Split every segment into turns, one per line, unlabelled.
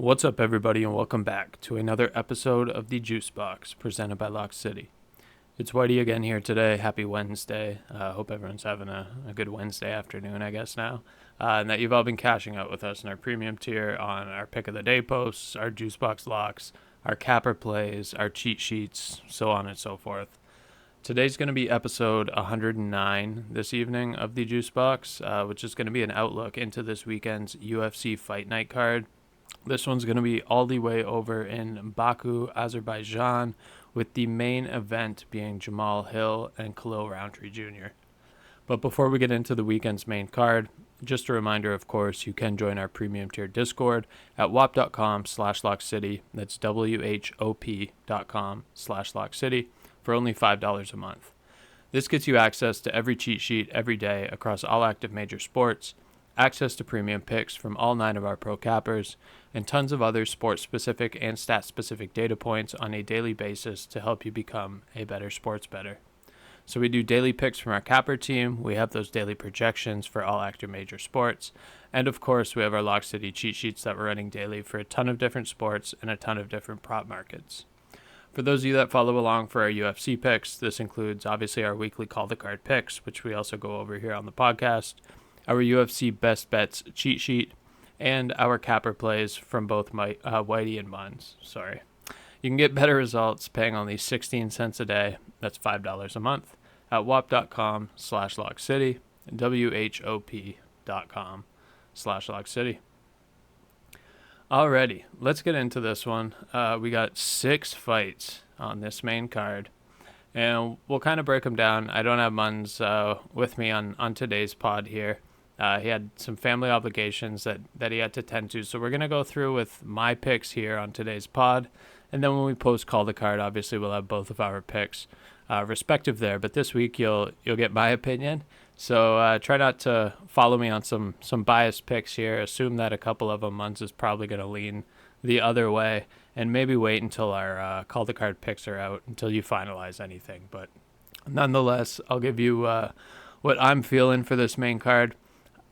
What's up, everybody, and welcome back to another episode of the JuiceBox presented by Lock City. It's Wighty again here today. Happy Wednesday. Hope everyone's having a good Wednesday afternoon, I guess now. And that you've all been cashing out with us in our premium tier on our pick of the day posts, our JuiceBox locks, our capper plays, our cheat sheets, so on and so forth. Today's going to be episode 109 this evening of the JuiceBox, which is going to be an outlook into this weekend's UFC Fight Night card. This one's going to be all the way over in Baku, Azerbaijan, with the main event being Jamahal Hill and Khalil Rountree Jr. But before we get into the weekend's main card, just a reminder, of course, you can join our premium tier Discord at whop.com/lockcity. That's WHOP.com/lockcity for only $5 a month. This gets you access to every cheat sheet every day across all active major sports, access to premium picks from all 9 of our pro cappers, and tons of other sport-specific and stat-specific data points on a daily basis to help you become a better sports bettor. So we do daily picks from our capper team, we have those daily projections for all active major sports, and of course we have our Lock City cheat sheets that we're running daily for a ton of different sports and a ton of different prop markets. For those of you that follow along for our UFC picks, this includes obviously our weekly Call the Card picks, which we also go over here on the podcast, our UFC best bets cheat sheet, and our capper plays from both Wighty and Muns. You can get better results paying only 16 cents a day. That's $5 a month at whop.com/lockcity, WHOP.com/lockcity. Alrighty, let's get into this one. We got 6 fights on this main card, and we'll kind of break them down. I don't have Muns with me on today's pod here. He had some family obligations that he had to tend to. So we're going to go through with my picks here on today's pod. And then when we post Call the Card, obviously we'll have both of our picks respective there. But this week you'll get my opinion. So try not to follow me on some biased picks here. Assume that a couple of them, Muns is probably going to lean the other way. And maybe wait until our Call the Card picks are out until you finalize anything. But nonetheless, I'll give you what I'm feeling for this main card.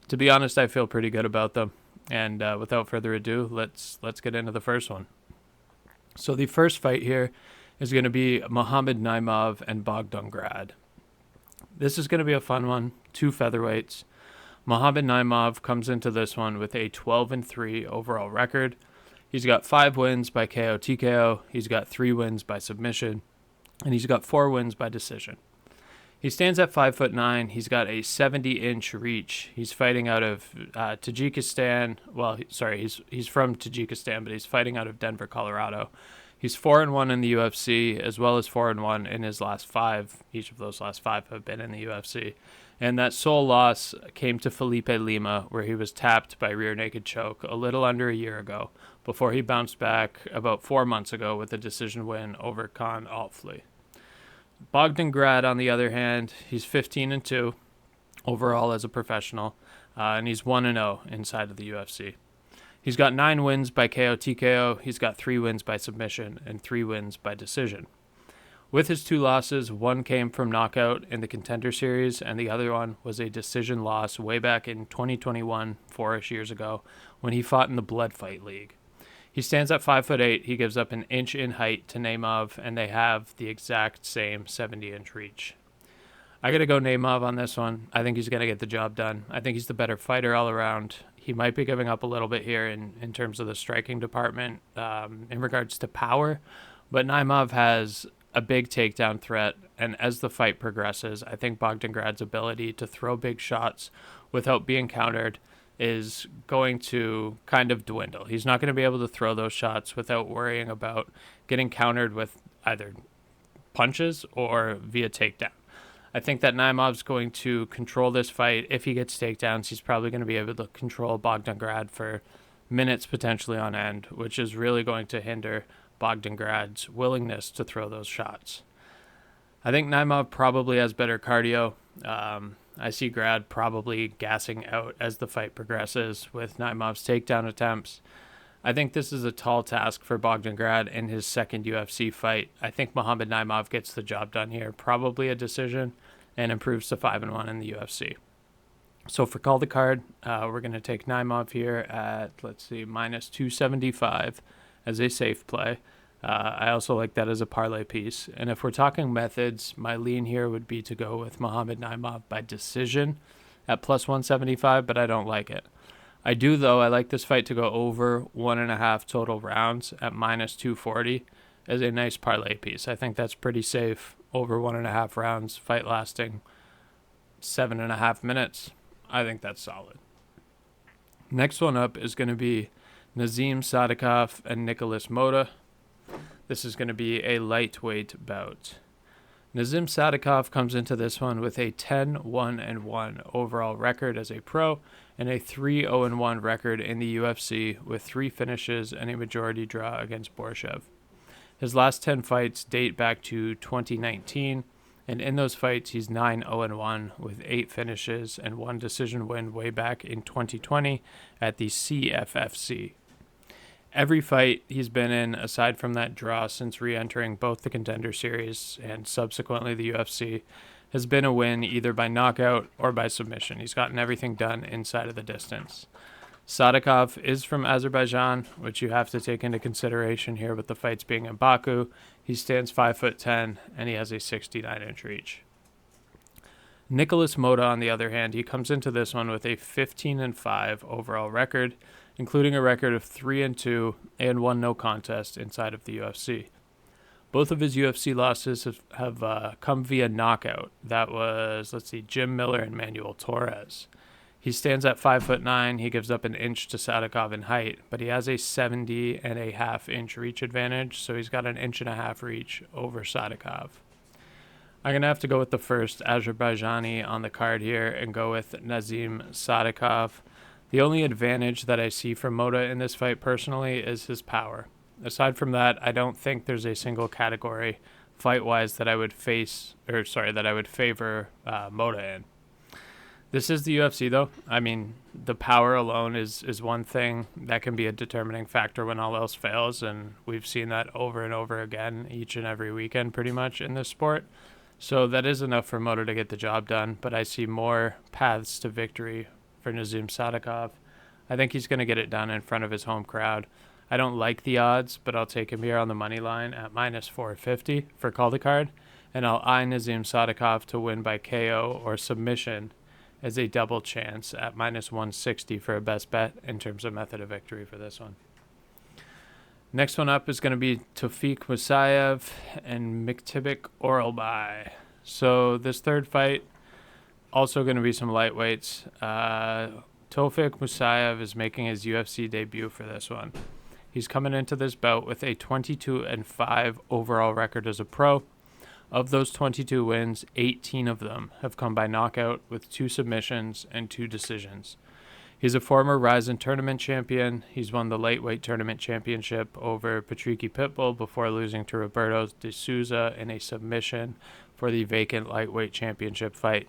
To be honest, I feel pretty good about them. And without further ado, let's get into the first one. So the first fight here is going to be Naimov and Bogdan Grad. This is going to be a fun one. 2 featherweights. Naimov comes into this one with a 12-3 overall record. He's got 5 wins by KO TKO. He's got 3 wins by submission. And he's got 4 wins by decision. He stands at 5'9". He's got a 70-inch reach. He's fighting out of Tajikistan. Well, he's from Tajikistan, but he's fighting out of Denver, Colorado. He's 4-1 in the UFC, as well as 4-1 in his last 5. Each of those last 5 have been in the UFC. And that sole loss came to Felipe Lima, where he was tapped by rear naked choke a little under a year ago, before he bounced back about 4 months ago with a decision win over Khan Altfley. Bogdan Grad, on the other hand, he's 15-2 overall as a professional, and he's 1-0 inside of the UFC. He's got 9 wins by KO TKO, he's got 3 wins by submission, and 3 wins by decision. With his 2 losses, one came from knockout in the Contender Series, and the other one was a decision loss way back in 2021, 4-ish years ago, when he fought in the Blood Fight League. He stands at 5'8". He gives up an inch in height to Naimov, and they have the exact same 70-inch reach. I got to go Naimov on this one. I think he's going to get the job done. I think he's the better fighter all around. He might be giving up a little bit here in terms of the striking department in regards to power, but Naimov has a big takedown threat, and as the fight progresses, I think Bogdan Grad's ability to throw big shots without being countered is going to kind of dwindle. He's not going to be able to throw those shots without worrying about getting countered with either punches or via takedown. I think that Naimov's going to control this fight. If he gets takedowns, he's probably going to be able to control Bogdan Grad for minutes potentially on end, which is really going to hinder Bogdan Grad's willingness to throw those shots. I think Naimov probably has better cardio. I see Grad probably gassing out as the fight progresses with Naimov's takedown attempts. I think this is a tall task for Bogdan Grad in his second UFC fight. I think Naimov gets the job done here, probably a decision, and improves to 5-1 in the UFC. So for call the card, we're going to take Naimov here at, let's see, minus 275 as a safe play. I also like that as a parlay piece. And if we're talking methods, my lean here would be to go with Muhammad Naimov by decision at plus 175, but I don't like it. I do, though. I like this fight to go over 1.5 total rounds at minus 240 as a nice parlay piece. I think that's pretty safe. Over 1.5 rounds, fight lasting 7.5 minutes. I think that's solid. Next one up is going to be Nazim, Sadykhov, and Nikolas Motta. This is going to be a lightweight bout. Nazim Sadykhov comes into this one with a 10-1-1 overall record as a pro and a 3-0-1 record in the UFC with 3 finishes and a majority draw against Borshev. His last 10 fights date back to 2019, and in those fights he's 9-0-1 with 8 finishes and 1 decision win way back in 2020 at the CFFC. Every fight he's been in, aside from that draw since re-entering both the Contender Series and subsequently the UFC, has been a win either by knockout or by submission. He's gotten everything done inside of the distance. Sadykhov is from Azerbaijan, which you have to take into consideration here with the fights being in Baku. He stands 5'10", and he has a 69-inch reach. Nikolas Motta, on the other hand, he comes into this one with a 15-5 overall record, including a record of 3-2 and 1 no contest inside of the UFC. Both of his UFC losses have come via knockout. That was, Jim Miller and Manuel Torres. He stands at 5'9". He gives up an inch to Sadykhov in height, but he has a 70.5-inch reach advantage, so he's got an 1.5-inch reach over Sadykhov. I'm going to have to go with the first Azerbaijani on the card here and go with Nazim Sadykhov. The only advantage that I see from Motta in this fight personally is his power. Aside from that, I don't think there's a single category fight-wise that I would favor Motta in. This is the UFC, though. I mean, the power alone is one thing that can be a determining factor when all else fails, and we've seen that over and over again each and every weekend pretty much in this sport. So that is enough for Motta to get the job done, but I see more paths to victory for Nazim Sadykhov. I think he's going to get it done in front of his home crowd. I don't like the odds, but I'll take him here on the money line at minus 450 for call the card, and I'll eye Nazim Sadykhov to win by KO or submission as a double chance at minus 160 for a best bet in terms of method of victory for this one. Next one up is going to be Tofiq Musayev and Myktybek Orolbai. So this third fight, also going to be some lightweights. Tofiq Musayev is making his UFC debut for this one. He's coming into this bout with a 22-5 overall record as a pro. Of those 22 wins, 18 of them have come by knockout with 2 submissions and 2 decisions. He's a former Rizvan tournament champion. He's won the lightweight tournament championship over Patricky Pitbull before losing to Roberto de Souza in a submission for the vacant lightweight championship fight.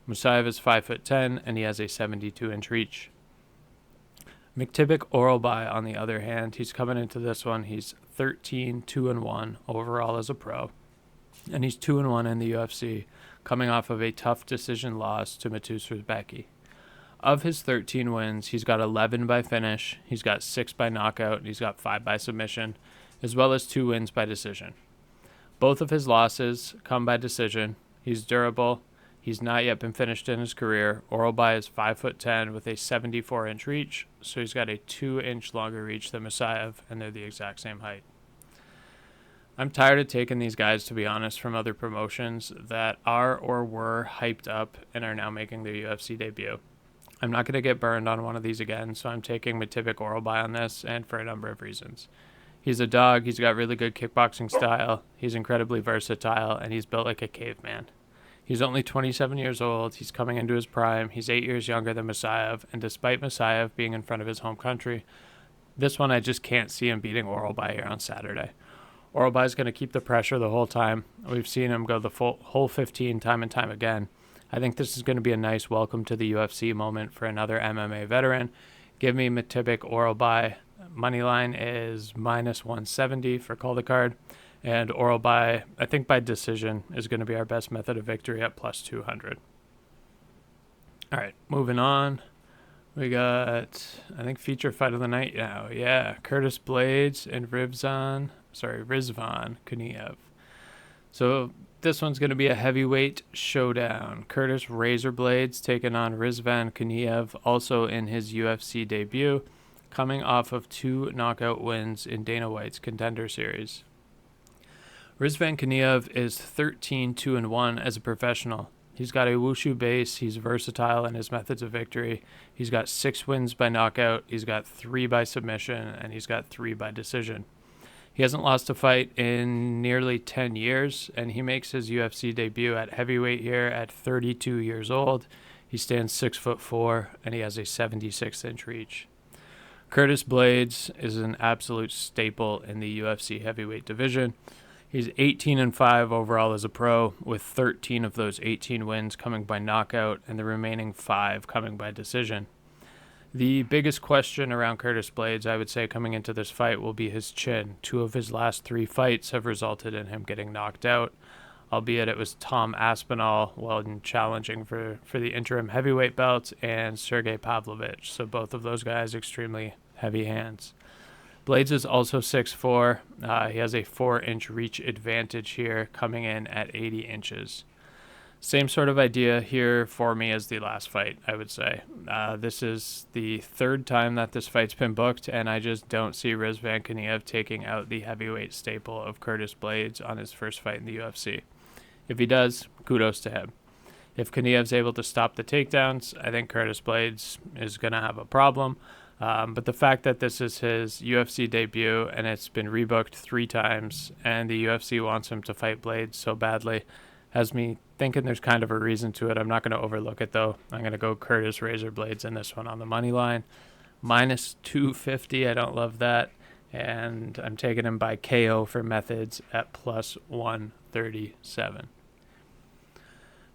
Musayev is 5'10", and he has a 72-inch reach. Myktybek Orolbai, on the other hand, he's coming into this one. He's 13-2-1 overall as a pro, and he's 2-1 in the UFC, coming off of a tough decision loss to Rizvan. Of his 13 wins, he's got 11 by finish, he's got 6 by knockout, and he's got 5 by submission, as well as 2 wins by decision. Both of his losses come by decision. He's durable. He's not yet been finished in his career. Orolbai is 5'10" with a 74-inch reach, so he's got a 2-inch longer reach than Musayev, and they're the exact same height. I'm tired of taking these guys, to be honest, from other promotions that are or were hyped up and are now making their UFC debut. I'm not going to get burned on one of these again, so I'm taking Myktybek Orolbai on this, and for a number of reasons. He's a dog, he's got really good kickboxing style, he's incredibly versatile, and he's built like a caveman. He's only 27 years old, he's coming into his prime, he's 8 years younger than Musayev, and despite Musayev being in front of his home country, this one I just can't see him beating Orolbai here on Saturday. Orolbai's going to keep the pressure the whole time. We've seen him go the whole 15 time and time again. I think this is going to be a nice welcome to the UFC moment for another MMA veteran. Give me Myktybek Orolbai. Moneyline is minus 170 for call the card. And Orolbai, I think by decision, is going to be our best method of victory at plus 200. All right, moving on. We got, I think, feature fight of the night now. Yeah, Curtis Blaydes and Rizvan Kuniev. So this one's going to be a heavyweight showdown. Curtis Razor Blaydes taking on Rizvan Kuniev, also in his UFC debut, coming off of 2 knockout wins in Dana White's Contender Series. Rizvan Kuniev is 13-2-1 as a professional. He's got a wushu base. He's versatile in his methods of victory. He's got 6 wins by knockout. He's got 3 by submission, and he's got 3 by decision. He hasn't lost a fight in nearly 10 years, and he makes his UFC debut at heavyweight here at 32 years old. He stands 6'4", and he has a 76-inch reach. Curtis Blaydes is an absolute staple in the UFC heavyweight division. He's 18-5 overall as a pro, with 13 of those 18 wins coming by knockout and the remaining 5 coming by decision. The biggest question around Curtis Blaydes, I would say, coming into this fight will be his chin. 2 of his last 3 fights have resulted in him getting knocked out, albeit it was Tom Aspinall while challenging for the interim heavyweight belt and Sergey Pavlovich. So both of those guys extremely heavy hands. Blaydes is also 6'4". He has a 4-inch reach advantage here, coming in at 80 inches. Same sort of idea here for me as the last fight, I would say. This is the 3rd time that this fight's been booked, and I just don't see Rizvan Kuniev taking out the heavyweight staple of Curtis Blaydes on his first fight in the UFC. If he does, kudos to him. If Kuniev's able to stop the takedowns, I think Curtis Blaydes is going to have a problem. But the fact that this is his UFC debut and it's been rebooked 3 times and the UFC wants him to fight Blaydes so badly has me thinking there's kind of a reason to it. I'm not going to overlook it, though. I'm going to go Curtis Razor Blaydes in this one on the money line. Minus 250. I don't love that. And I'm taking him by KO for methods at plus 137.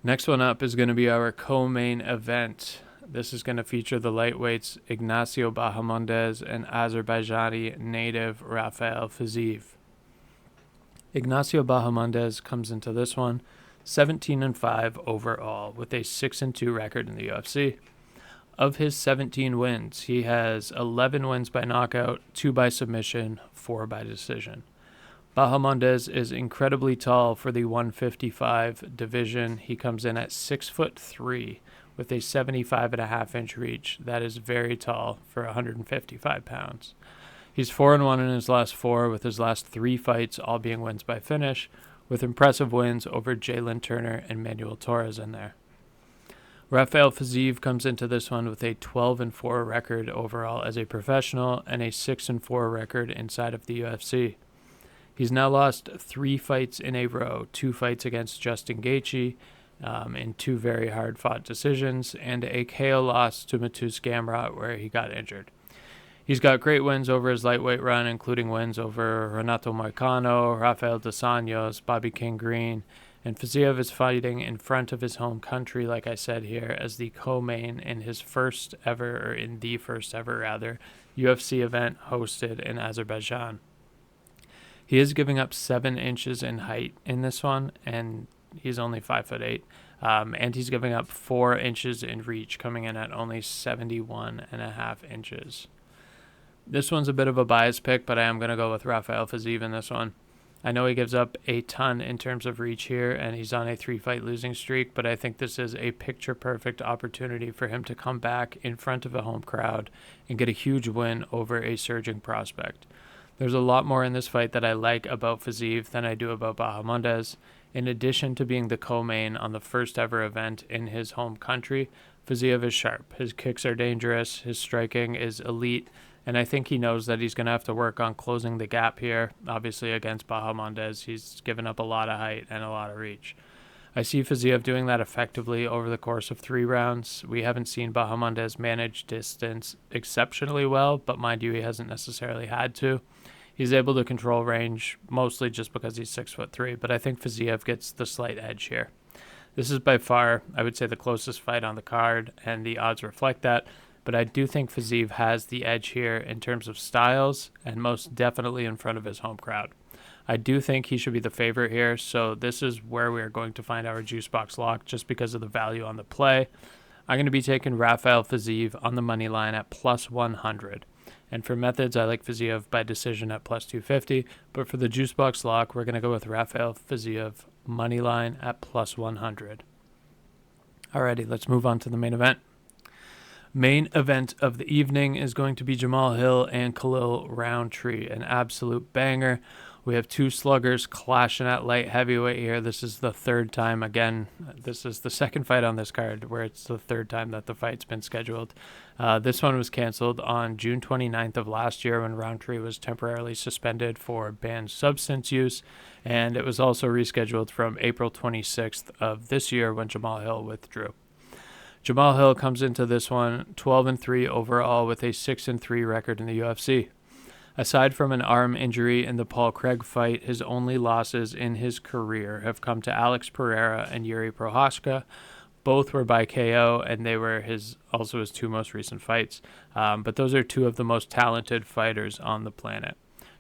Next one up is going to be our co-main event. This is going to feature the lightweights Ignacio Bahamondes and Azerbaijani native Rafael Fiziev. Ignacio Bahamondes comes into this one 17-5 overall with a 6-2 record in the UFC. Of his 17 wins, he has 11 wins by knockout, 2 by submission, 4 by decision. Bahamondes is incredibly tall for the 155 division. He comes in at 6'3" with a 75.5-inch reach. That is very tall for 155 pounds. He's 4-1 in his last 4, with his last 3 fights all being wins by finish, with impressive wins over Jalen Turner and Manuel Torres in there. Rafael Fiziev comes into this one with a 12-4 record overall as a professional and a 6-4 record inside of the UFC. He's now lost 3 fights in a row, 2 fights against Justin Gaethje in 2 very hard-fought decisions, and a KO loss to Mateusz Gamrot where he got injured. He's got great wins over his lightweight run, including wins over Renato Moicano, Rafael dos Anjos, Bobby King Green, and Fiziev is fighting in front of his home country, like I said here, as the co-main in the first ever UFC event hosted in Azerbaijan. He is giving up 7 inches in height in this one, and he's only 5'8", and he's giving up 4 inches in reach, coming in at only 71.5 inches. This one's a bit of a biased pick, but I am going to go with Rafael Fiziev in this one. I know he gives up a ton in terms of reach here, and he's on a 3-fight losing streak, but I think this is a picture-perfect opportunity for him to come back in front of a home crowd and get a huge win over a surging prospect. There's a lot more in this fight that I like about Fiziev than I do about Bahamondes. In addition to being the co-main on the first ever event in his home country, Fiziev is sharp. His kicks are dangerous, his striking is elite, and I think he knows that he's going to have to work on closing the gap here. Obviously, against Bahamondes, he's given up a lot of height and a lot of reach. I see Fiziev doing that effectively over the course of 3 rounds. We haven't seen Bahamondes manage distance exceptionally well, but mind you, he hasn't necessarily had to. He's able to control range, mostly just because he's 6'3", but I think Fiziev gets the slight edge here. This is by far, I would say, the closest fight on the card, and the odds reflect that. But I do think Fiziev has the edge here in terms of styles, and most definitely in front of his home crowd. I do think he should be the favorite here, so this is where we are going to find our JuiceBox Lock just because of the value on the play. I'm going to be taking Rafael Fiziev on the money line at plus 100. And for methods, I like Fiziev by decision at plus 250. But for the JuiceBox Lock, we're going to go with Rafael Fiziev money line at plus 100. Alrighty, let's move on to the main event. Main event of the evening is going to be Jamahal Hill and Khalil Rountree, an absolute banger. We have two sluggers clashing at light heavyweight here. This is the third time, again, this is the second fight on this card where it's the third time that the fight's been scheduled. This one was canceled on June 29th of last year when Rountree was temporarily suspended for banned substance use, and it was also rescheduled from April 26th of this year when Jamahal Hill withdrew. Jamahal Hill comes into this one 12-3 overall with a 6-3 record in the UFC. Aside from an arm injury in the Paul Craig fight, his only losses in his career have come to Alex Pereira and Yuri Prochazka. Both were by KO, and they were his two most recent fights. But those are two of the most talented fighters on the planet.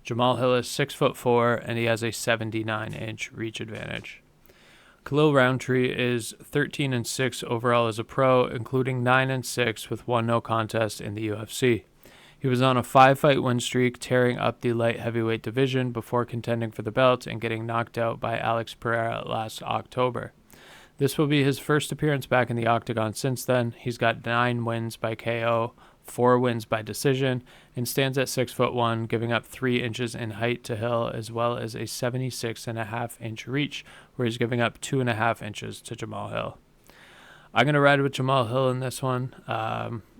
Jamahal Hill is 6'4", and he has a 79-inch reach advantage. Khalil Rountree is 13-6 overall as a pro, including 9-6 with one no contest in the UFC. He was on a 5-fight win streak, tearing up the light heavyweight division before contending for the belt and getting knocked out by Alex Pereira last October. This will be his first appearance back in the octagon since then. He's got 9 wins by KO, 4 wins by decision, and stands at 6'1", giving up 3 inches in height to Hill, as well as a 76.5-inch reach, where he's giving up 2.5 inches to Jamahal Hill. I'm going to ride with Jamahal Hill in this one.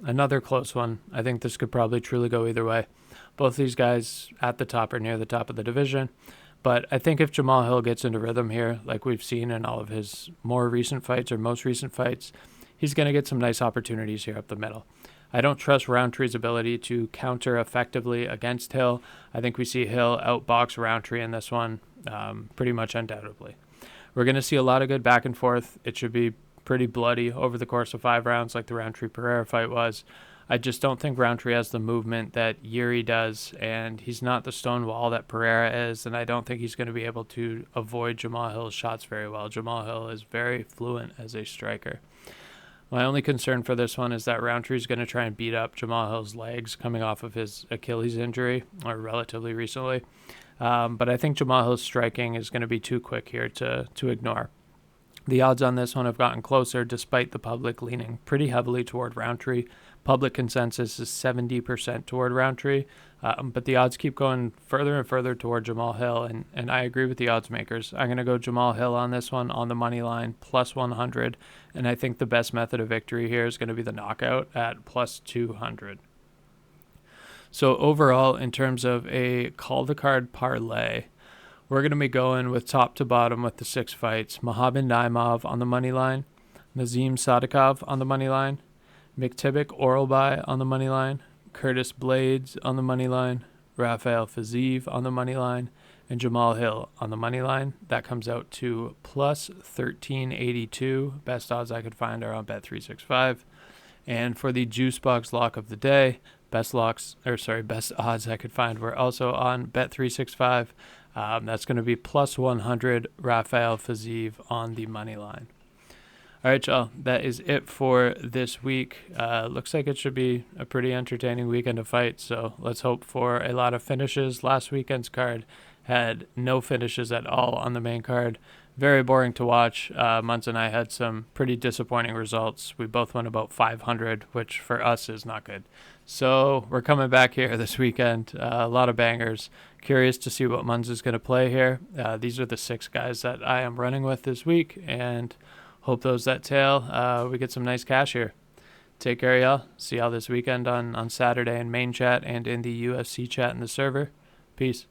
Another close one. I think this could probably truly go either way. Both these guys at the top or near the top of the division. But I think if Jamahal Hill gets into rhythm here, like we've seen in all of his more recent fights or most recent fights, he's going to get some nice opportunities here up the middle. I don't trust Rountree's ability to counter effectively against Hill. I think we see Hill outbox Rountree in this one pretty much undoubtedly. We're going to see a lot of good back and forth. It should be pretty bloody over the course of 5 rounds like the Rountree-Pereira fight was. I just don't think Rountree has the movement that Yuri does, and he's not the stone wall that Pereira is, and I don't think he's going to be able to avoid Jamahal Hill's shots very well. Jamahal Hill is very fluent as a striker. My only concern for this one is that Rountree is going to try and beat up Jamahal Hill's legs coming off of his Achilles injury, or relatively recently. But I think Jamahal Hill's striking is going to be too quick here to ignore. The odds on this one have gotten closer despite the public leaning pretty heavily toward Rountree. Public consensus is 70% toward Rountree, but the odds keep going further and further toward Jamahal Hill, and I agree with the odds makers. I'm going to go Jamahal Hill on this one on the money line, plus 100, and I think the best method of victory here is going to be the knockout at plus 200. So overall, in terms of a call-the-card parlay, we're going to be going with top to bottom with the 6 fights. Mohamed Naimov on the money line, Nazim Sadykhov on the money line, Myktybek Orolbai on the money line, Curtis Blaydes on the money line, Rafael Fiziev on the money line, and Jamahal Hill on the money line. That comes out to plus 1382. Best odds I could find are on Bet365. And for the JuiceBox Lock of the day, best odds I could find were also on Bet365. That's going to be plus 100 Rafael Fiziev on the money line. All right, y'all. That is it for this week. Looks like it should be a pretty entertaining weekend of fights, so let's hope for a lot of finishes. Last weekend's card had no finishes at all on the main card. Very boring to watch. Muns and I had some pretty disappointing results. We both went about 500, which for us is not good. So we're coming back here this weekend. A lot of bangers. Curious to see what Muns is going to play here. These are the 6 guys that I am running with this week, and hope those that tail, we get some nice cash here. Take care, y'all. See y'all this weekend on Saturday in main chat and in the UFC chat in the server. Peace.